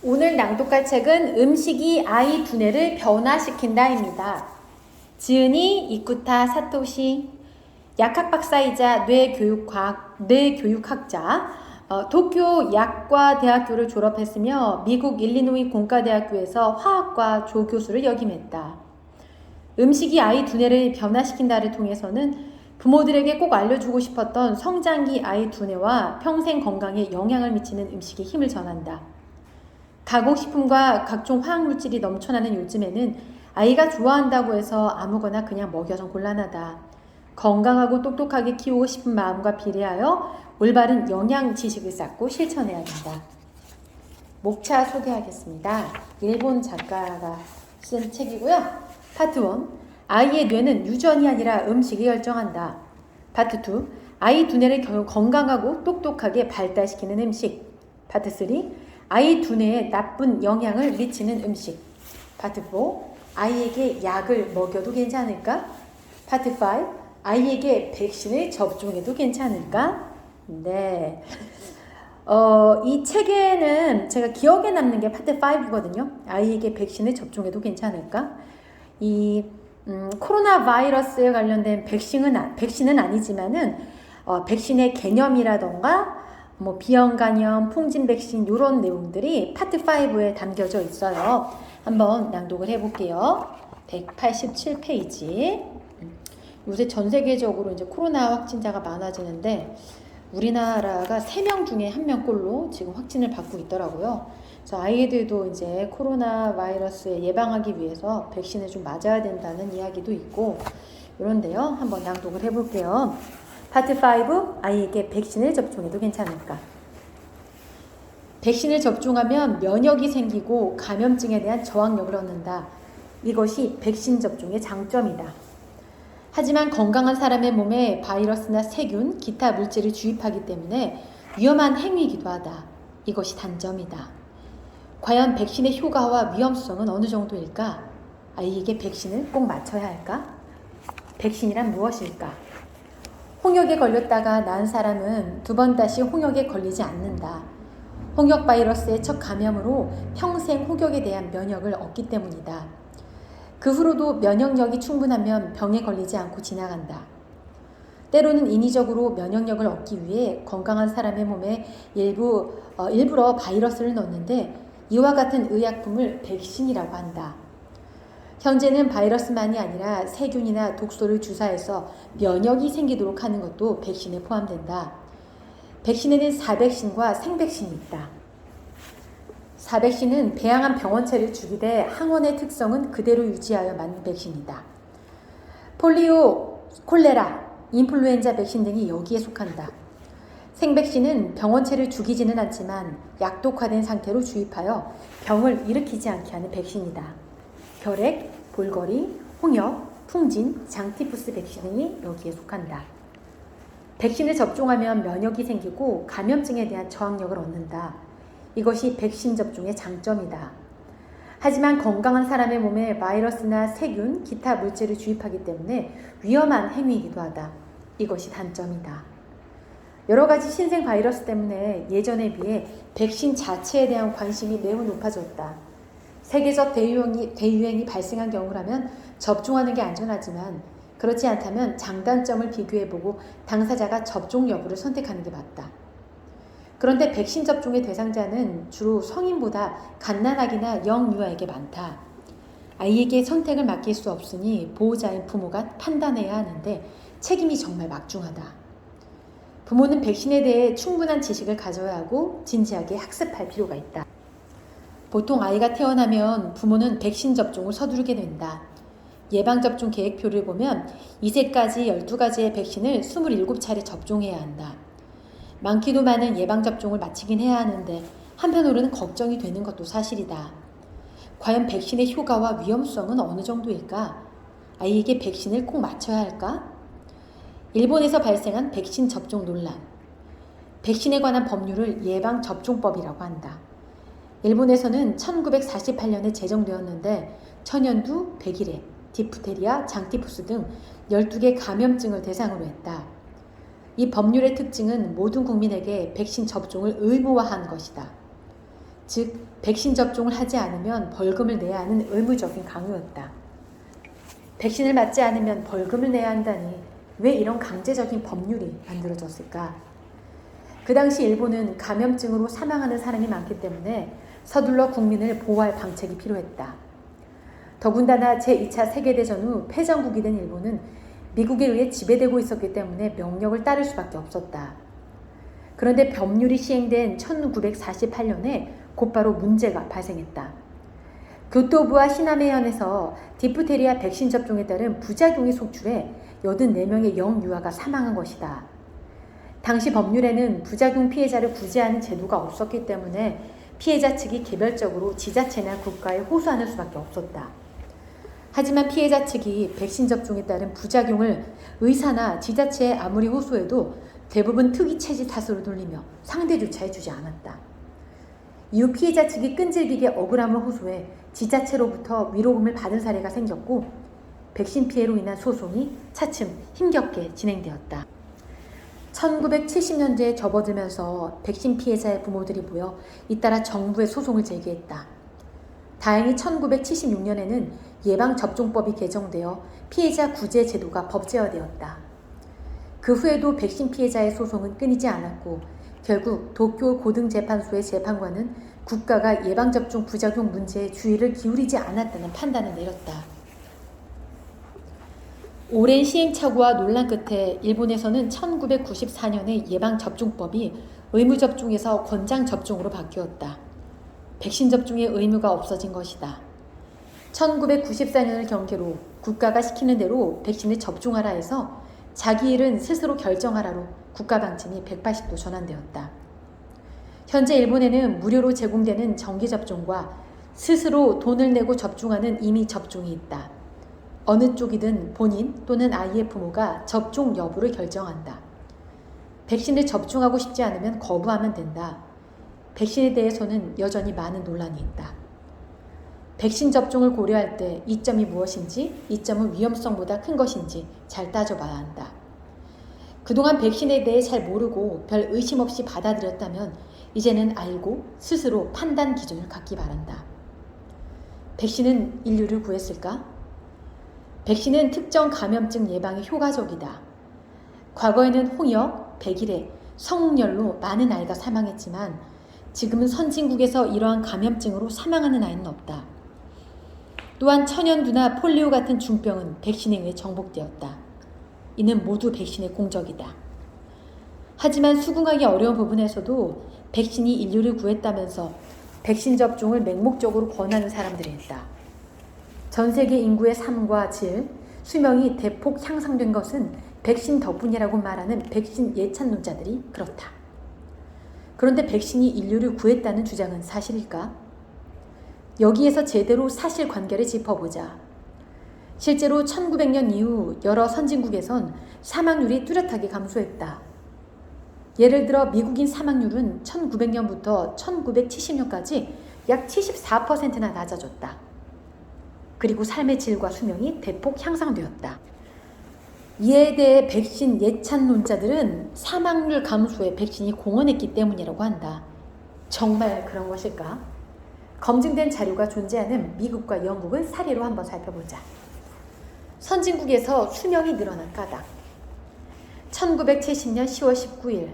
오늘 낭독할 책은 음식이 아이 두뇌를 변화시킨다입니다. 지은이 이쿠타 사토시, 약학 박사이자 뇌교육학자, 도쿄 약과 대학교를 졸업했으며 미국 일리노이 공과대학교에서 화학과 조교수를 역임했다. 음식이 아이 두뇌를 변화시킨다를 통해서는 부모들에게 꼭 알려주고 싶었던 성장기 아이 두뇌와 평생 건강에 영향을 미치는 음식의 힘을 전한다. 가공식품과 각종 화학물질이 넘쳐나는 요즘에는 아이가 좋아한다고 해서 아무거나 그냥 먹여선 곤란하다. 건강하고 똑똑하게 키우고 싶은 마음과 비례하여 올바른 영양 지식을 쌓고 실천해야 된다. 목차 소개하겠습니다. 일본 작가가 쓴 책이고요. 파트 1. 아이의 뇌는 유전이 아니라 음식이 결정한다. 파트 2. 아이 두뇌를 건강하고 똑똑하게 발달시키는 음식. 파트 3. 아이 두뇌에 나쁜 영향을 미치는 음식. 파트 4. 아이에게 약을 먹여도 괜찮을까? 파트 5. 아이에게 백신을 접종해도 괜찮을까? 네. 이 책에는 제가 기억에 남는 게 파트 5거든요. 아이에게 백신을 접종해도 괜찮을까? 코로나 바이러스에 관련된 백신은 아니지만은 백신의 개념이라던가 비형 간염, 풍진 백신 이런 내용들이 파트 5에 담겨져 있어요. 한번 낭독을 해볼게요. 187페이지. 요새 전 세계적으로 이제 코로나 확진자가 많아지는데 우리나라가 3명 중에 1명꼴로 지금 확진을 받고 있더라고요. 그래서 아이들도 이제 코로나 바이러스에 예방하기 위해서 백신을 좀 맞아야 된다는 이야기도 있고 이런데요. 한번 낭독을 해볼게요. 파트 5. 아이에게 백신을 접종해도 괜찮을까? 백신을 접종하면 면역이 생기고 감염증에 대한 저항력을 얻는다. 이것이 백신 접종의 장점이다. 하지만 건강한 사람의 몸에 바이러스나 세균, 기타 물질을 주입하기 때문에 위험한 행위이기도 하다. 이것이 단점이다. 과연 백신의 효과와 위험성은 어느 정도일까? 아이에게 백신을 꼭 맞춰야 할까? 백신이란 무엇일까? 홍역에 걸렸다가 나은 사람은 2번 다시 홍역에 걸리지 않는다. 홍역 바이러스의 첫 감염으로 평생 홍역에 대한 면역을 얻기 때문이다. 그 후로도 면역력이 충분하면 병에 걸리지 않고 지나간다. 때로는 인위적으로 면역력을 얻기 위해 건강한 사람의 몸에 일부러 바이러스를 넣는데 이와 같은 의약품을 백신이라고 한다. 현재는 바이러스만이 아니라 세균이나 독소를 주사해서 면역이 생기도록 하는 것도 백신에 포함된다. 백신에는 사백신과 생백신이 있다. 사백신은 배양한 병원체를 죽이되 항원의 특성은 그대로 유지하여 만든 백신이다. 폴리오, 콜레라, 인플루엔자 백신 등이 여기에 속한다. 생백신은 병원체를 죽이지는 않지만 약독화된 상태로 주입하여 병을 일으키지 않게 하는 백신이다. 결핵, 볼거리, 홍역, 풍진, 장티푸스 백신 등이 여기에 속한다. 백신을 접종하면 면역이 생기고 감염증에 대한 저항력을 얻는다. 이것이 백신 접종의 장점이다. 하지만 건강한 사람의 몸에 바이러스나 세균, 기타 물질을 주입하기 때문에 위험한 행위이기도 하다. 이것이 단점이다. 여러 가지 신생 바이러스 때문에 예전에 비해 백신 자체에 대한 관심이 매우 높아졌다. 세계적 대유행이 발생한 경우라면 접종하는 게 안전하지만 그렇지 않다면 장단점을 비교해보고 당사자가 접종 여부를 선택하는 게 맞다. 그런데 백신 접종의 대상자는 주로 성인보다 갓난아기나 영유아에게 많다. 아이에게 선택을 맡길 수 없으니 보호자인 부모가 판단해야 하는데 책임이 정말 막중하다. 부모는 백신에 대해 충분한 지식을 가져야 하고 진지하게 학습할 필요가 있다. 보통 아이가 태어나면 부모는 백신 접종을 서두르게 된다. 예방접종 계획표를 보면 2세까지 12가지의 백신을 27차례 접종해야 한다. 많기도 많은 예방접종을 마치긴 해야 하는데 한편으로는 걱정이 되는 것도 사실이다. 과연 백신의 효과와 위험성은 어느 정도일까? 아이에게 백신을 꼭 맞춰야 할까? 일본에서 발생한 백신 접종 논란. 백신에 관한 법률을 예방접종법이라고 한다. 일본에서는 1948년에 제정되었는데 천연두, 백일해, 디프테리아, 장티푸스 등 12개 감염증을 대상으로 했다. 이 법률의 특징은 모든 국민에게 백신 접종을 의무화한 것이다. 즉 백신 접종을 하지 않으면 벌금을 내야 하는 의무적인 강요였다. 백신을 맞지 않으면 벌금을 내야 한다니 왜 이런 강제적인 법률이 만들어졌을까? 그 당시 일본은 감염증으로 사망하는 사람이 많기 때문에 서둘러 국민을 보호할 방책이 필요했다. 더군다나 제2차 세계대전 후 패전국이 된 일본은 미국에 의해 지배되고 있었기 때문에 명령을 따를 수밖에 없었다. 그런데 법률이 시행된 1948년에 곧바로 문제가 발생했다. 교토부와 시나메현에서 디프테리아 백신 접종에 따른 부작용이 속출해 84명의 영유아가 사망한 것이다. 당시 법률에는 부작용 피해자를 구제하는 제도가 없었기 때문에 피해자 측이 개별적으로 지자체나 국가에 호소하는 수밖에 없었다. 하지만 피해자 측이 백신 접종에 따른 부작용을 의사나 지자체에 아무리 호소해도 대부분 특이 체지 탓으로 돌리며 상대조차 해주지 않았다. 이후 피해자 측이 끈질기게 억울함을 호소해 지자체로부터 위로금을 받은 사례가 생겼고 백신 피해로 인한 소송이 차츰 힘겹게 진행되었다. 1970년대에 접어들면서 백신 피해자의 부모들이 모여 잇따라 정부에 소송을 제기했다. 다행히 1976년에는 예방접종법이 개정되어 피해자 구제 제도가 법제화되었다. 그 후에도 백신 피해자의 소송은 끊이지 않았고 결국 도쿄 고등재판소의 재판관은 국가가 예방접종 부작용 문제에 주의를 기울이지 않았다는 판단을 내렸다. 오랜 시행착오와 논란 끝에 일본에서는 1994년에 예방접종법이 의무접종에서 권장접종으로 바뀌었다. 백신 접종의 의무가 없어진 것이다. 1994년을 경계로 국가가 시키는 대로 백신을 접종하라 해서 자기 일은 스스로 결정하라로 국가 방침이 180도 전환되었다. 현재 일본에는 무료로 제공되는 정기접종과 스스로 돈을 내고 접종하는 임의 접종이 있다. 어느 쪽이든 본인 또는 아이의 부모가 접종 여부를 결정한다. 백신을 접종하고 싶지 않으면 거부하면 된다. 백신에 대해서는 여전히 많은 논란이 있다. 백신 접종을 고려할 때 이점이 무엇인지, 이점은 위험성보다 큰 것인지 잘 따져봐야 한다. 그동안 백신에 대해 잘 모르고 별 의심 없이 받아들였다면 이제는 알고 스스로 판단 기준을 갖기 바란다. 백신은 인류를 구했을까? 백신은 특정 감염증 예방에 효과적이다. 과거에는 홍역, 백일해, 성홍열로 많은 아이가 사망했지만 지금은 선진국에서 이러한 감염증으로 사망하는 아이는 없다. 또한 천연두나 폴리오 같은 중병은 백신에 의해 정복되었다. 이는 모두 백신의 공적이다. 하지만 수긍하기 어려운 부분에서도 백신이 인류를 구했다면서 백신 접종을 맹목적으로 권하는 사람들이 있다. 전 세계 인구의 삶과 질, 수명이 대폭 향상된 것은 백신 덕분이라고 말하는 백신 예찬론자들이 그렇다. 그런데 백신이 인류를 구했다는 주장은 사실일까? 여기에서 제대로 사실관계를 짚어보자. 실제로 1900년 이후 여러 선진국에선 사망률이 뚜렷하게 감소했다. 예를 들어 미국인 사망률은 1900년부터 1970년까지 약 74%나 낮아졌다. 그리고 삶의 질과 수명이 대폭 향상되었다. 이에 대해 백신 예찬론자들은 사망률 감소에 백신이 공헌했기 때문이라고 한다. 정말 그런 것일까? 검증된 자료가 존재하는 미국과 영국을 사례로 한번 살펴보자. 선진국에서 수명이 늘어난 까닭. 1970년 10월 19일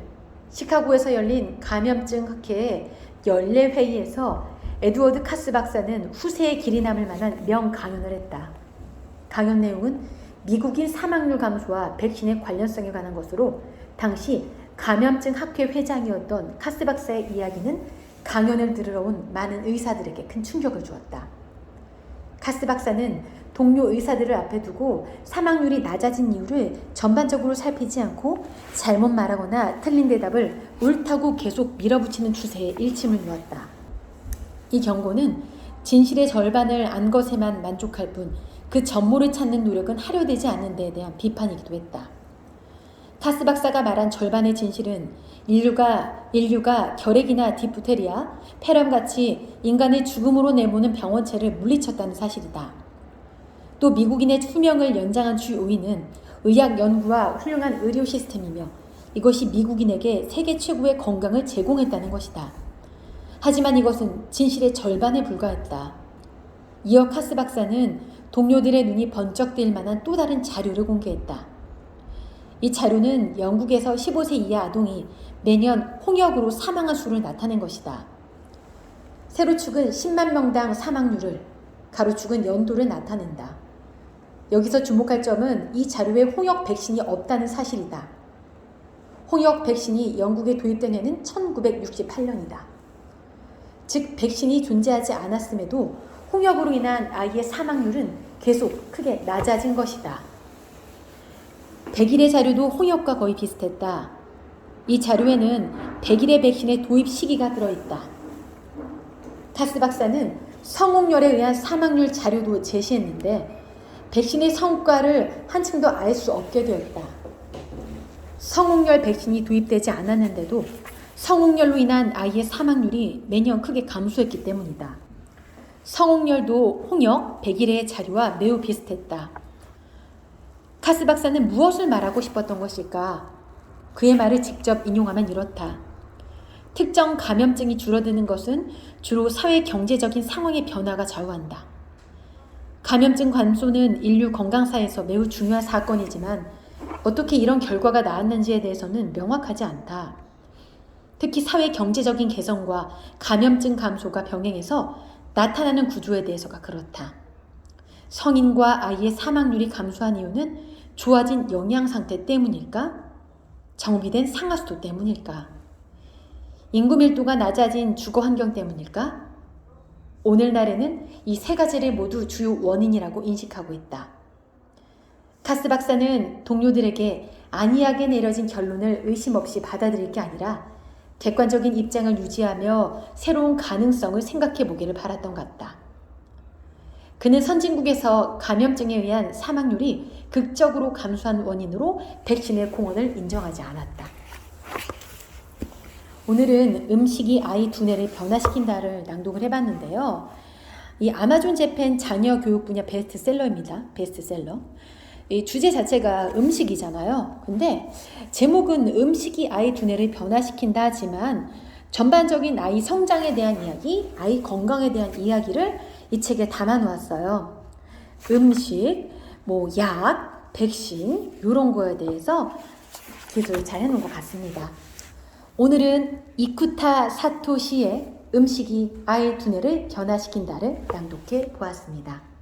시카고에서 열린 감염증 학회의 연례회의에서 에드워드 카스 박사는 후세에 길이 남을 만한 명강연을 했다. 강연 내용은 미국인 사망률 감소와 백신의 관련성에 관한 것으로 당시 감염증 학회 회장이었던 카스 박사의 이야기는 강연을 들으러 온 많은 의사들에게 큰 충격을 주었다. 카스 박사는 동료 의사들을 앞에 두고 사망률이 낮아진 이유를 전반적으로 살피지 않고 잘못 말하거나 틀린 대답을 옳다고 계속 밀어붙이는 추세에 일침을 놓았다. 이 경고는 진실의 절반을 안 것에만 만족할 뿐 그 전모를 찾는 노력은 하려 되지 않는 데에 대한 비판이기도 했다. 카스 박사가 말한 절반의 진실은 인류가 결핵이나 디프테리아, 폐렴같이 인간을 죽음으로 내모는 병원체를 물리쳤다는 사실이다. 또 미국인의 수명을 연장한 주 요인은 의학 연구와 훌륭한 의료 시스템이며 이것이 미국인에게 세계 최고의 건강을 제공했다는 것이다. 하지만 이것은 진실의 절반에 불과했다. 이어 카스 박사는 동료들의 눈이 번쩍 뜨일 만한 또 다른 자료를 공개했다. 이 자료는 영국에서 15세 이하 아동이 매년 홍역으로 사망한 수를 나타낸 것이다. 세로축은 10만 명당 사망률을, 가로축은 연도를 나타낸다. 여기서 주목할 점은 이 자료에 홍역 백신이 없다는 사실이다. 홍역 백신이 영국에 도입된 해는 1968년이다. 즉 백신이 존재하지 않았음에도 홍역으로 인한 아이의 사망률은 계속 크게 낮아진 것이다. 백일의 자료도 홍역과 거의 비슷했다. 이 자료에는 백일의 백신의 도입 시기가 들어있다. 카스 박사는 성홍열에 의한 사망률 자료도 제시했는데 백신의 성과를 한층 더 알 수 없게 되었다. 성홍열 백신이 도입되지 않았는데도 성홍열로 인한 아이의 사망률이 매년 크게 감소했기 때문이다. 성홍열도 홍역, 백일의 자료와 매우 비슷했다. 카스 박사는 무엇을 말하고 싶었던 것일까? 그의 말을 직접 인용하면 이렇다. 특정 감염증이 줄어드는 것은 주로 사회 경제적인 상황의 변화가 좌우한다. 감염증 감소는 인류 건강사에서 매우 중요한 사건이지만 어떻게 이런 결과가 나왔는지에 대해서는 명확하지 않다. 특히 사회 경제적인 개선과 감염증 감소가 병행해서 나타나는 구조에 대해서가 그렇다. 성인과 아이의 사망률이 감소한 이유는 좋아진 영양 상태 때문일까? 정비된 상하수도 때문일까? 인구 밀도가 낮아진 주거 환경 때문일까? 오늘날에는 이 세 가지를 모두 주요 원인이라고 인식하고 있다. 카스 박사는 동료들에게 안이하게 내려진 결론을 의심 없이 받아들일 게 아니라 객관적인 입장을 유지하며 새로운 가능성을 생각해 보기를 바랐던 것 같다. 그는 선진국에서 감염증에 의한 사망률이 극적으로 감소한 원인으로 백신의 공헌을 인정하지 않았다. 오늘은 음식이 아이 두뇌를 변화시킨다를 낭독을 해봤는데요. 이 아마존 재팬 자녀 교육 분야 베스트셀러입니다. 베스트셀러. 이 주제 자체가 음식이잖아요. 근데 제목은 음식이 아이 두뇌를 변화시킨다 하지만 전반적인 아이 성장에 대한 이야기, 아이 건강에 대한 이야기를 이 책에 담아 놓았어요. 음식, 약, 백신 이런 거에 대해서 기술을 잘 해놓은 것 같습니다. 오늘은 이쿠타 사토시의 음식이 아이 두뇌를 변화시킨다를 낭독해 보았습니다.